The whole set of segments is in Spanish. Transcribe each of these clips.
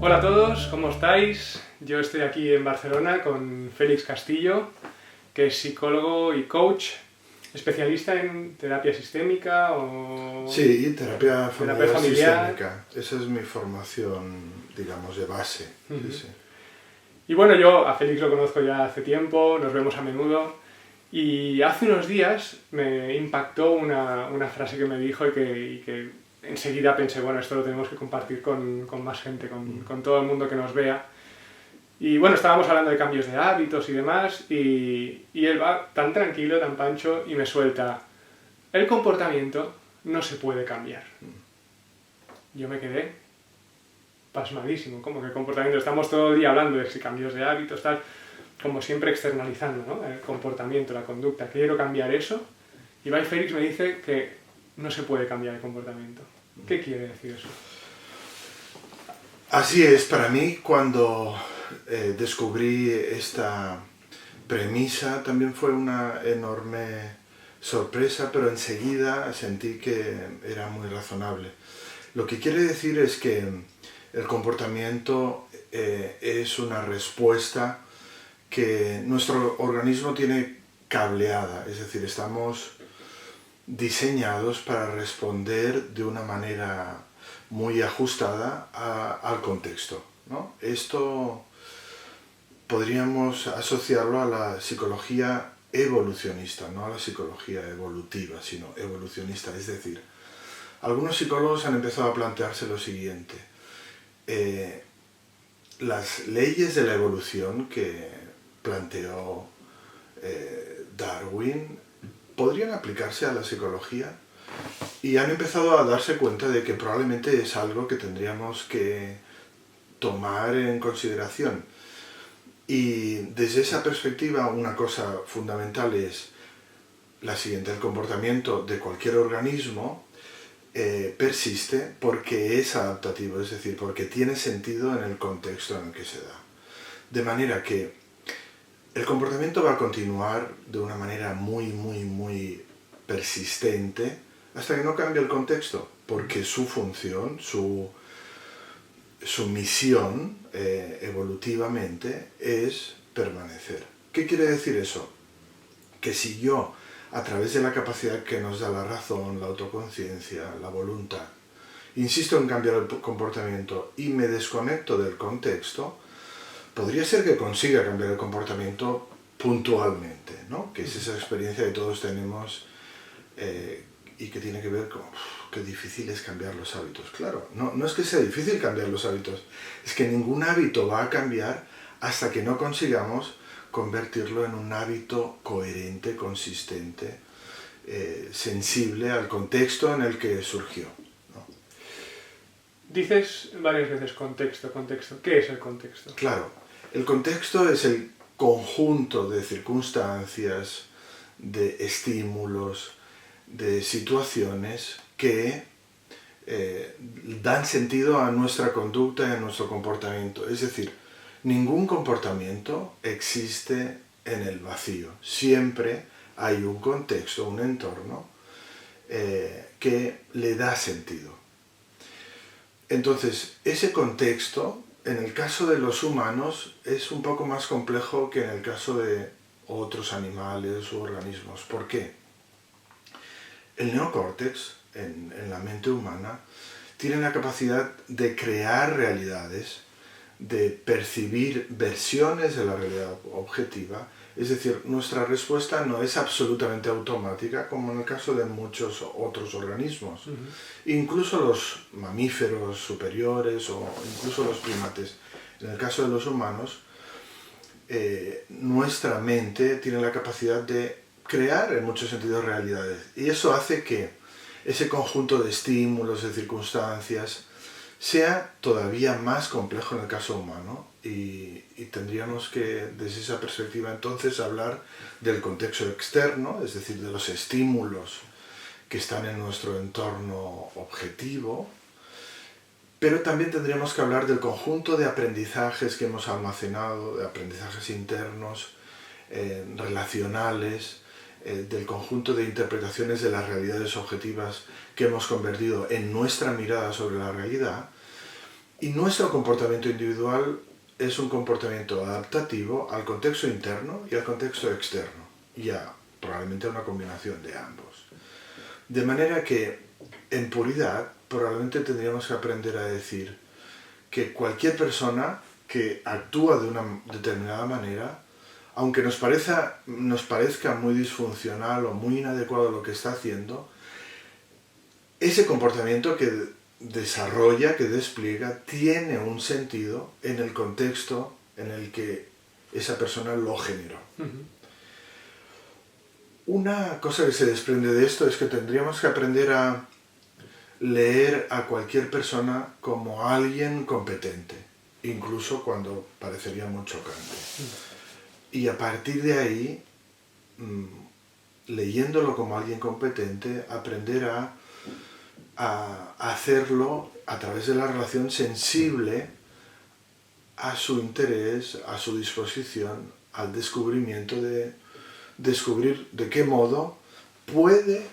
Hola a todos, ¿cómo estáis? Yo estoy aquí en Barcelona con Félix Castillo, que es psicólogo y coach, especialista en terapia sistémica o Sí, terapia terapia familiar familiar. sistémica. Esa es mi formación, digamos, de base. Sí, sí. Y bueno, yo a Félix lo conozco ya hace tiempo, nos vemos a menudo, y hace unos días me impactó una frase que me dijo y que enseguida pensé, bueno, esto lo tenemos que compartir con más gente, con todo el mundo que nos vea. Y bueno, estábamos hablando de cambios de hábitos y demás, y él va tan tranquilo, tan pancho, y me suelta, el comportamiento no se puede cambiar. Yo me quedé pasmadísimo, como que el comportamiento, estamos todo el día hablando de si cambios de hábitos, tal, como siempre externalizando, ¿no? El comportamiento, la conducta, quiero cambiar eso, y va y Félix me dice que no se puede cambiar el comportamiento. ¿Qué quiere decir eso? Así es, para mí cuando descubrí esta premisa también fue una enorme sorpresa, pero enseguida sentí que era muy razonable. Lo que quiere decir es que el comportamiento es una respuesta que nuestro organismo tiene cableada, es decir, estamos diseñados para responder de una manera muy ajustada al contexto, ¿no? Esto podríamos asociarlo a la psicología evolucionista, no a la psicología evolutiva, sino evolucionista. Es decir, algunos psicólogos han empezado a plantearse lo siguiente. Las leyes de la evolución que planteó Darwin podrían aplicarse a la psicología y han empezado a darse cuenta de que probablemente es algo que tendríamos que tomar en consideración. Y desde esa perspectiva una cosa fundamental es la siguiente: el comportamiento de cualquier organismo persiste porque es adaptativo, es decir, porque tiene sentido en el contexto en el que se da. De manera que el comportamiento va a continuar de una manera muy persistente hasta que no cambie el contexto, porque su función, su misión evolutivamente es permanecer. ¿Qué quiere decir eso? Que si yo, a través de la capacidad que nos da la razón, la autoconciencia, la voluntad, insisto en cambiar el comportamiento y me desconecto del contexto, podría ser que consiga cambiar el comportamiento puntualmente, ¿no? Que es esa experiencia que todos tenemos y que tiene que ver con qué difícil es cambiar los hábitos. Claro, no es que sea difícil cambiar los hábitos, es que ningún hábito va a cambiar hasta que no consigamos convertirlo en un hábito coherente, consistente, sensible al contexto en el que surgió, ¿no? Dices varias veces contexto, contexto. ¿Qué es el contexto? Claro, el contexto es el conjunto de circunstancias, de estímulos, de situaciones que dan sentido a nuestra conducta y a nuestro comportamiento. Es decir, ningún comportamiento existe en el vacío. Siempre hay un contexto, un entorno que le da sentido. Entonces, ese contexto, en el caso de los humanos, es un poco más complejo que en el caso de otros animales u organismos. ¿Por qué? El neocórtex, en la mente humana, tiene la capacidad de crear realidades, de percibir versiones de la realidad objetiva. Es decir, nuestra respuesta no es absolutamente automática, como en el caso de muchos otros organismos. Incluso los mamíferos superiores o incluso los primates. En el caso de los humanos, nuestra mente tiene la capacidad de crear en muchos sentidos realidades. Y eso hace que ese conjunto de estímulos, de circunstancias, sea todavía más complejo en el caso humano y tendríamos que, desde esa perspectiva entonces, hablar del contexto externo, es decir, de los estímulos que están en nuestro entorno objetivo, pero también tendríamos que hablar del conjunto de aprendizajes que hemos almacenado, de aprendizajes internos, relacionales, del conjunto de interpretaciones de las realidades objetivas que hemos convertido en nuestra mirada sobre la realidad Y nuestro comportamiento individual es un comportamiento adaptativo al contexto interno y al contexto externo, y probablemente una combinación de ambos. De manera que, en puridad, probablemente tendríamos que aprender a decir que cualquier persona que actúa de una determinada manera, aunque nos parezca muy disfuncional o muy inadecuado lo que está haciendo, ese comportamiento que desarrolla, que despliega, tiene un sentido en el contexto en el que esa persona lo generó. Una cosa que se desprende de esto es que tendríamos que aprender a leer a cualquier persona como alguien competente, incluso cuando parecería muy chocante. Y a partir de ahí, leyéndolo como alguien competente, aprender a hacerlo a través de la relación sensible a su interés, a su disposición, al descubrimiento de descubrir de qué modo puede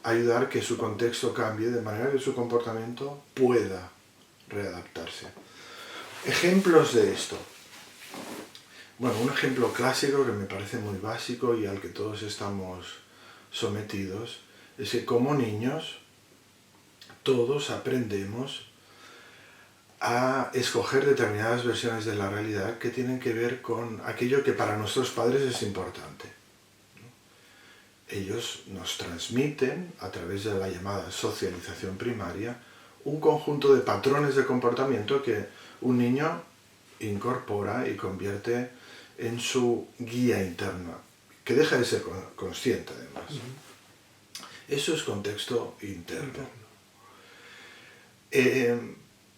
ayudar que su contexto cambie de manera que su comportamiento pueda readaptarse. Ejemplos de esto. Bueno, un ejemplo clásico que me parece muy básico y al que todos estamos sometidos es que como niños todos aprendemos a escoger determinadas versiones de la realidad que tienen que ver con aquello que para nuestros padres es importante. Ellos nos transmiten, a través de la llamada socialización primaria, un conjunto de patrones de comportamiento que un niño incorpora y convierte en su guía interna, que deja de ser consciente además. Eso es contexto interno.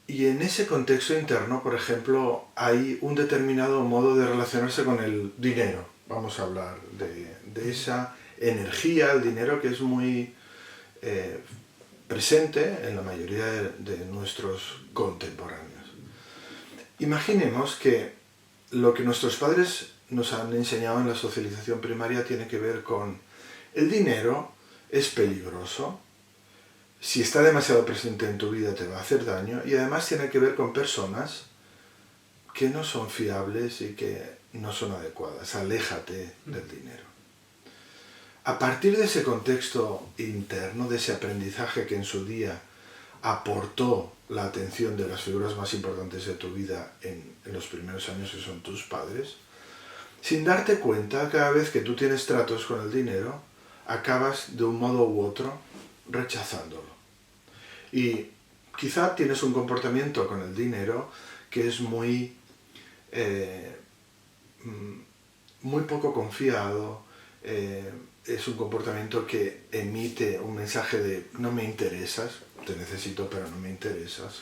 Y en ese contexto interno, por ejemplo, hay un determinado modo de relacionarse con el dinero. Vamos a hablar de esa energía, el dinero, que es muy presente en la mayoría de nuestros contemporáneos. Imaginemos que lo que nuestros padres nos han enseñado en la socialización primaria tiene que ver con el dinero es peligroso, si está demasiado presente en tu vida te va a hacer daño, y además tiene que ver con personas que no son fiables y que no son adecuadas. Aléjate del dinero. A partir de ese contexto interno, de ese aprendizaje que en su día aportó la atención de las figuras más importantes de tu vida en los primeros años, que son tus padres, sin darte cuenta, cada vez que tú tienes tratos con el dinero, acabas de un modo u otro rechazándolo. Y quizá tienes un comportamiento con el dinero que es muy poco confiado, es un comportamiento que emite un mensaje de no me interesas, te necesito pero no me interesas,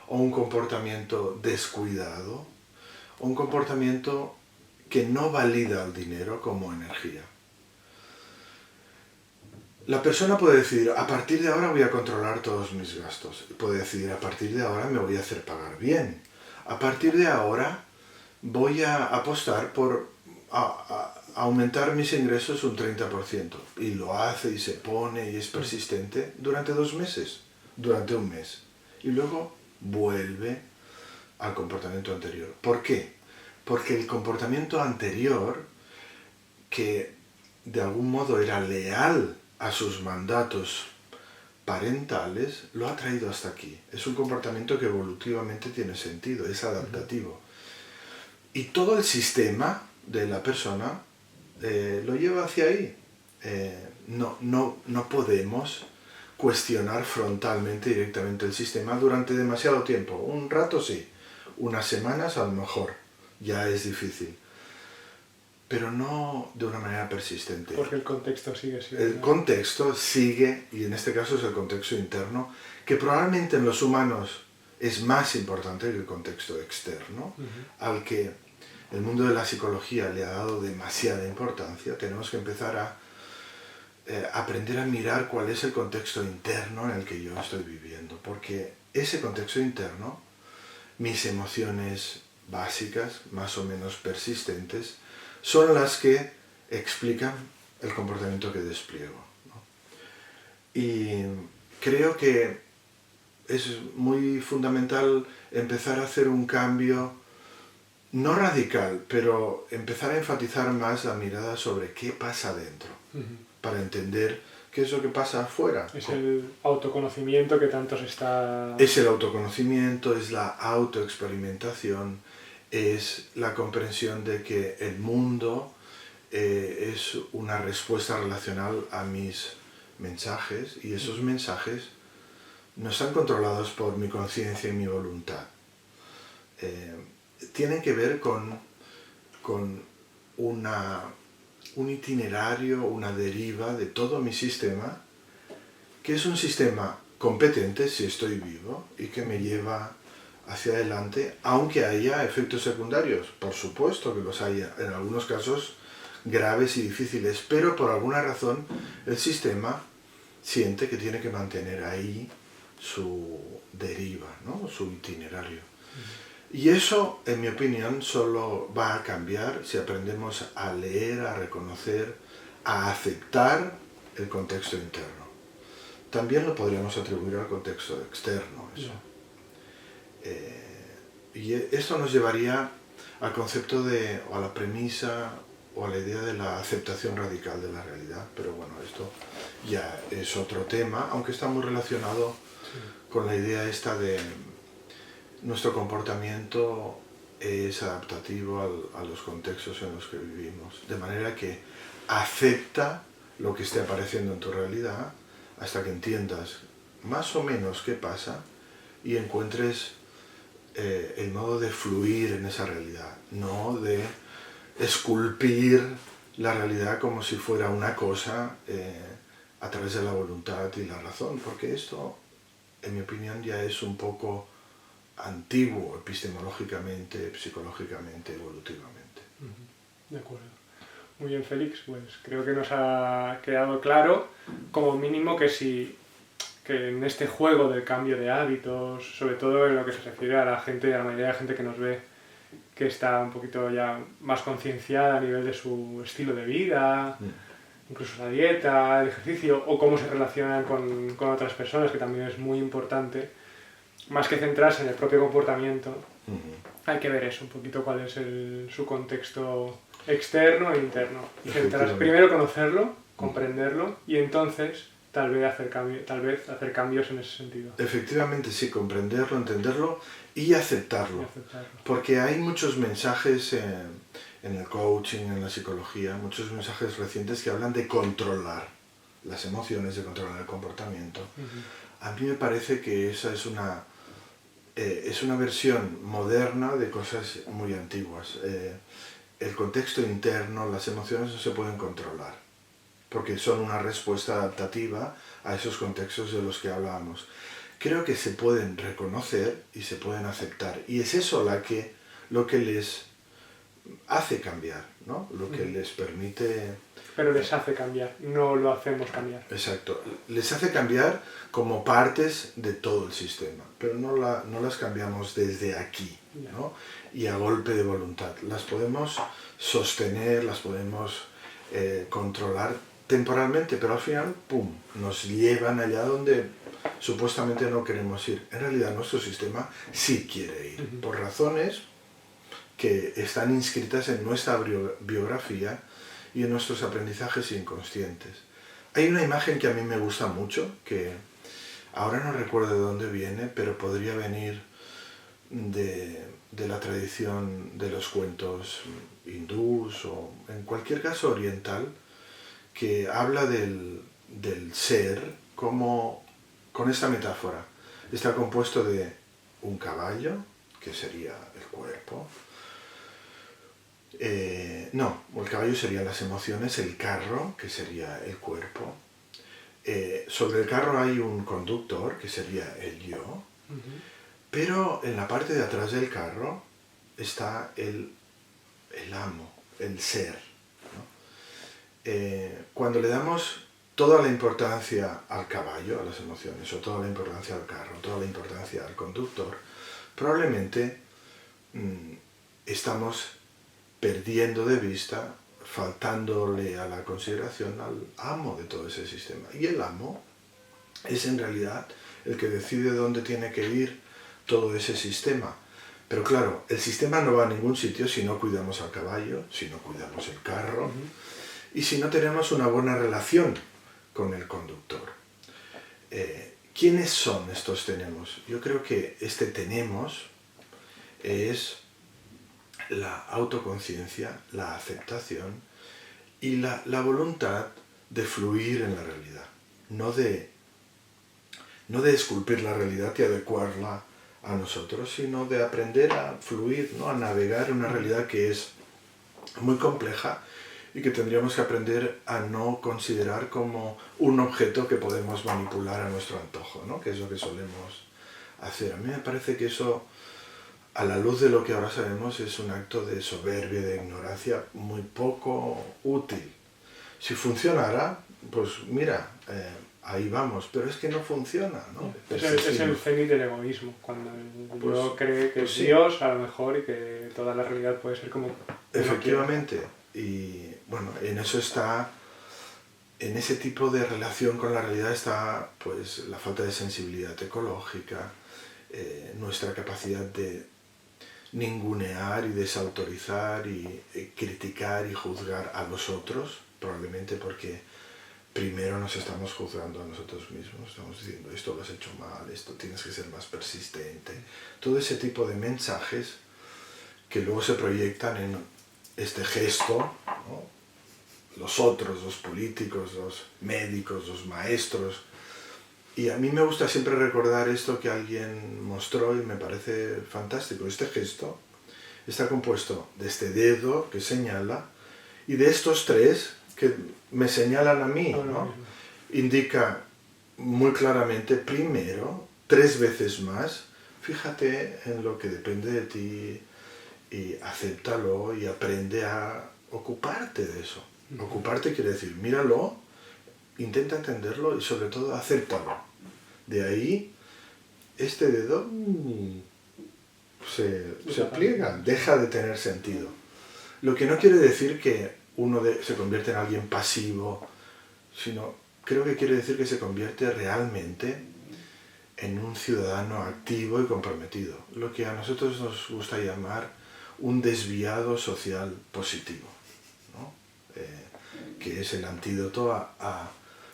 o un comportamiento descuidado, o un comportamiento que no valida el dinero como energía. La persona puede decidir, a partir de ahora voy a controlar todos mis gastos. Puede decidir, a partir de ahora me voy a hacer pagar bien. A partir de ahora voy a apostar por aumentar mis ingresos un 30%. Y lo hace y se pone y es persistente durante 2 meses, durante un mes. Y luego vuelve al comportamiento anterior. ¿Por qué? Porque el comportamiento anterior, que de algún modo era leal a sus mandatos parentales, lo ha traído hasta aquí. Es un comportamiento que evolutivamente tiene sentido, es adaptativo. Y todo el sistema de la persona lo lleva hacia ahí. No podemos cuestionar frontalmente, directamente el sistema durante demasiado tiempo. Un rato sí, unas semanas a lo mejor, ya es difícil. Pero no de una manera persistente. Porque el contexto sigue siendo... El contexto sigue, y en este caso es el contexto interno, que probablemente en los humanos es más importante que el contexto externo, al que el mundo de la psicología le ha dado demasiada importancia. Tenemos que empezar a aprender a mirar cuál es el contexto interno en el que yo estoy viviendo, porque ese contexto interno, mis emociones básicas, más o menos persistentes, son las que explican el comportamiento que despliego, ¿no? Y creo que es muy fundamental empezar a hacer un cambio, no radical, pero empezar a enfatizar más la mirada sobre qué pasa dentro, para entender qué es lo que pasa afuera. Es el autoconocimiento que tanto se está... Es el autoconocimiento, es la autoexperimentación, es la comprensión de que el mundo es una respuesta relacional a mis mensajes, y esos mensajes no están controlados por mi conciencia y mi voluntad. Tienen que ver con un itinerario, una deriva de todo mi sistema, que es un sistema competente si estoy vivo y que me lleva hacia adelante, aunque haya efectos secundarios. Por supuesto que los haya, en algunos casos graves y difíciles, pero por alguna razón el sistema siente que tiene que mantener ahí su deriva, ¿no? Su itinerario. Y eso, en mi opinión, solo va a cambiar si aprendemos a leer, a reconocer, a aceptar el contexto interno. También lo podríamos atribuir al contexto externo, eso. Y esto nos llevaría al concepto de, o a la premisa, o a la idea de la aceptación radical de la realidad. Pero bueno, esto ya es otro tema, aunque está muy relacionado con la idea esta de nuestro comportamiento es adaptativo a los contextos en los que vivimos. De manera que acepta lo que esté apareciendo en tu realidad hasta que entiendas más o menos qué pasa y encuentres el modo de fluir en esa realidad, no de esculpir la realidad como si fuera una cosa a través de la voluntad y la razón, porque esto, en mi opinión, ya es un poco antiguo epistemológicamente, psicológicamente, evolutivamente. De acuerdo. Muy bien, Félix, pues creo que nos ha quedado claro, como mínimo, que en este juego del cambio de hábitos, sobre todo en lo que se refiere a la gente, a la mayoría de la gente que nos ve, que está un poquito ya más concienciada a nivel de su estilo de vida, incluso la dieta, el ejercicio, o cómo se relacionan con otras personas, que también es muy importante, más que centrarse en el propio comportamiento, hay que ver eso, un poquito cuál es su contexto externo e interno. Y centrarse, primero conocerlo, comprenderlo, y entonces tal vez hacer cambios en ese sentido. Efectivamente, sí, comprenderlo, entenderlo y aceptarlo. Porque hay muchos mensajes en el coaching, en la psicología, muchos mensajes recientes que hablan de controlar las emociones, de controlar el comportamiento. A mí me parece que esa es una versión moderna de cosas muy antiguas. El contexto interno, las emociones no se pueden controlar, porque son una respuesta adaptativa a esos contextos de los que hablábamos. Creo que se pueden reconocer y se pueden aceptar, y es eso lo que les hace cambiar, ¿no? Lo que les permite... Pero les hace cambiar, no lo hacemos cambiar. Exacto, les hace cambiar como partes de todo el sistema, pero no las cambiamos desde aquí, ¿no? Y a golpe de voluntad. Las podemos sostener, las podemos controlar temporalmente, pero al final, ¡pum!, nos llevan allá donde supuestamente no queremos ir. En realidad nuestro sistema sí quiere ir, por razones que están inscritas en nuestra biografía y en nuestros aprendizajes inconscientes. Hay una imagen que a mí me gusta mucho, que ahora no recuerdo de dónde viene, pero podría venir de la tradición de los cuentos hindús o en cualquier caso oriental, que habla del ser como, con esta metáfora. Está compuesto de un caballo, que sería el cuerpo. No, el caballo serían las emociones, el carro, que sería el cuerpo. Sobre el carro hay un conductor, que sería el yo, pero en la parte de atrás del carro está el amo, el ser, ¿no? Cuando le damos toda la importancia al caballo, a las emociones, o toda la importancia al carro, toda la importancia al conductor, probablemente estamos perdiendo de vista, faltándole a la consideración al amo de todo ese sistema. Y el amo es en realidad el que decide dónde tiene que ir todo ese sistema. Pero claro, el sistema no va a ningún sitio si no cuidamos al caballo, si no cuidamos el carro y si no tenemos una buena relación con el conductor. ¿Quiénes son estos tenemos? Yo creo que este tenemos es la autoconciencia, la aceptación y la voluntad de fluir en la realidad, no de esculpir la realidad y adecuarla a nosotros, sino de aprender a fluir, ¿no? A navegar en una realidad que es muy compleja y que tendríamos que aprender a no considerar como un objeto que podemos manipular a nuestro antojo, ¿no? Que es lo que solemos hacer. A mí me parece que eso, a la luz de lo que ahora sabemos, es un acto de soberbia, de ignorancia muy poco útil. Si funcionara, pues mira, ahí vamos, pero es que no funciona, ¿no? Es el cenit del egoísmo, cuando pues, uno cree que pues es sí. Dios a lo mejor y que toda la realidad puede ser como... Efectivamente, y bueno, en eso está, en ese tipo de relación con la realidad está pues la falta de sensibilidad ecológica, nuestra capacidad de ningunear y desautorizar y criticar y juzgar a los otros, probablemente porque primero nos estamos juzgando a nosotros mismos, estamos diciendo esto lo has hecho mal, esto tienes que ser más persistente, todo ese tipo de mensajes que luego se proyectan en este gesto, ¿no? Los otros, los políticos, los médicos, los maestros. Y a mí me gusta siempre recordar esto que alguien mostró y me parece fantástico. Este gesto está compuesto de este dedo que señala y de estos tres que me señalan a mí, ¿no? Indica muy claramente, primero, 3 veces más, fíjate en lo que depende de ti y acéptalo y aprende a ocuparte de eso. Ocuparte quiere decir, míralo, intenta entenderlo y sobre todo acéptalo. De ahí, este dedo se pliega, deja de tener sentido. Lo que no quiere decir que uno se convierte en alguien pasivo, sino creo que quiere decir que se convierte realmente en un ciudadano activo y comprometido. Lo que a nosotros nos gusta llamar un desviado social positivo, ¿no? Que es el antídoto a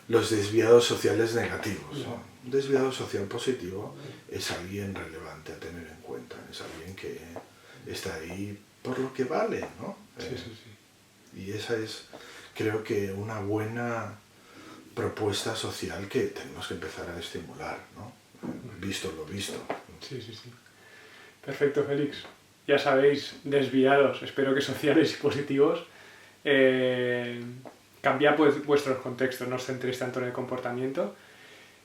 los desviados sociales negativos, ¿no? Un desviado social positivo es alguien relevante a tener en cuenta, es alguien que está ahí por lo que vale, ¿no? Y esa es, creo que, una buena propuesta social que tenemos que empezar a estimular, ¿no? Visto lo visto. Sí. Perfecto, Félix. Ya sabéis, desviados, espero que sociales y positivos, cambiad pues vuestros contextos, no os centréis tanto en el comportamiento.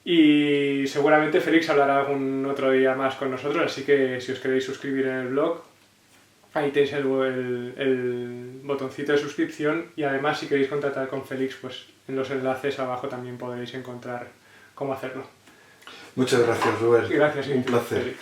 Y seguramente Félix hablará algún otro día más con nosotros, así que si os queréis suscribir en el blog, ahí tenéis el botoncito de suscripción, y además si queréis contactar con Félix, pues en los enlaces abajo también podréis encontrar cómo hacerlo. Muchas gracias, Robert. Gracias, un placer. Félix.